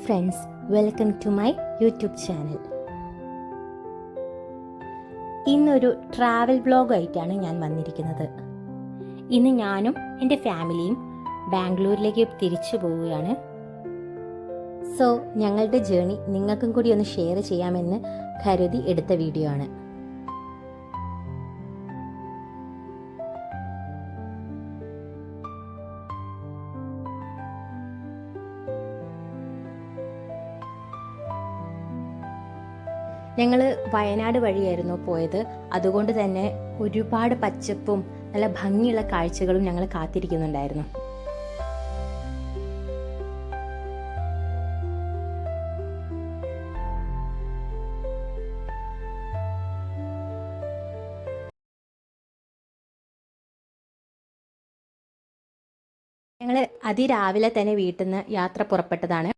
Friends, welcome to my YouTube channel. ഇന്നൊരു travel വ്ലോഗായിട്ടാണ് ഞാൻ വന്നിരിക്കുന്നത്. ഇന്ന് ഞാനും എൻ്റെ ഫാമിലിയും ബാംഗ്ലൂരിലേക്ക് തിരിച്ചു പോവുകയാണ്. സോ ഞങ്ങളുടെ ജേണി നിങ്ങൾക്കും കൂടി ഒന്ന് ഷെയർ ചെയ്യാമെന്ന് കരുതി എടുത്ത വീഡിയോ ആണ്. ഞങ്ങൾ വയനാട് വഴിയായിരുന്നു പോയത്. അതുകൊണ്ട് തന്നെ ഒരുപാട് പച്ചപ്പും നല്ല ഭംഗിയുള്ള കാഴ്ചകളും ഞങ്ങൾ കാത്തിരിക്കുന്നുണ്ടായിരുന്നു. ഞങ്ങൾ അതിരാവിലെ തന്നെ വീട്ടിൽ നിന്ന് യാത്ര പുറപ്പെട്ടതാണ്.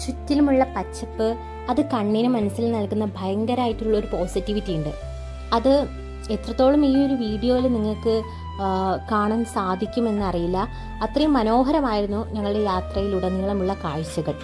ചുറ്റിലുമുള്ള പച്ചപ്പ് അത് കണ്ണിന് മനസ്സിൽ നൽകുന്ന ഭയങ്കരമായിട്ടുള്ള ഒരു പോസിറ്റിവിറ്റി ഉണ്ട്. അത് എത്രത്തോളം ഈ ഒരു വീഡിയോയിൽ നിങ്ങൾക്ക് കാണാൻ സാധിക്കുമെന്നറിയില്ല. അത്രയും മനോഹരമായിരുന്നു ഞങ്ങളുടെ യാത്രയിലുടനീളമുള്ള കാഴ്ചകൾ.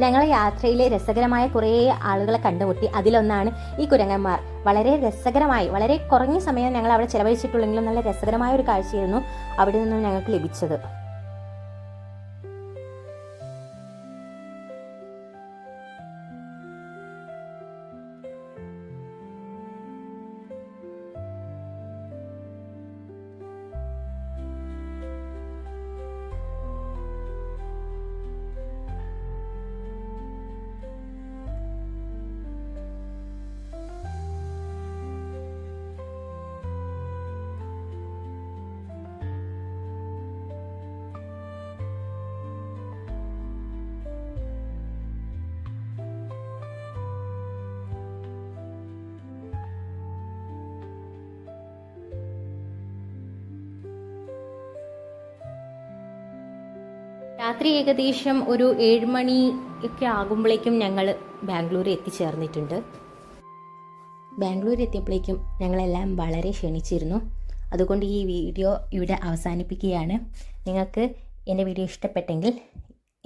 ഞങ്ങളെ യാത്രയിലെ രസകരമായ കുറേ ആളുകളെ കണ്ടുമുട്ടി. അതിലൊന്നാണ് ഈ കുരങ്ങന്മാർ. വളരെ രസകരമായി, വളരെ കുറഞ്ഞ സമയം ഞങ്ങൾ അവിടെ ചിലവഴിച്ചിട്ടുള്ളെങ്കിലും നല്ല രസകരമായ ഒരു കാഴ്ചയായിരുന്നു അവിടെ നിന്നും ഞങ്ങൾക്ക് ലഭിച്ചത്. രാത്രി ഏകദേശം ഒരു 7 മണി ഒക്കെ ആകുമ്പോഴേക്കും ഞങ്ങൾ ബാംഗ്ലൂർ എത്തിച്ചേർന്നിട്ടുണ്ട്. ബാംഗ്ലൂർ എത്തിയപ്പോഴേക്കും ഞങ്ങളെല്ലാം വളരെ ക്ഷണിച്ചിരുന്നു. അതുകൊണ്ട് ഈ വീഡിയോ ഇവിടെ അവസാനിപ്പിക്കുകയാണ്. നിങ്ങൾക്ക് എൻ്റെ വീഡിയോ ഇഷ്ടപ്പെട്ടെങ്കിൽ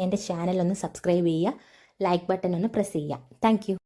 എൻ്റെ ചാനൽ ഒന്ന് സബ്സ്ക്രൈബ് ചെയ്യുക, ലൈക്ക് ബട്ടൺ ഒന്ന് പ്രസ് ചെയ്യുക. Thank you.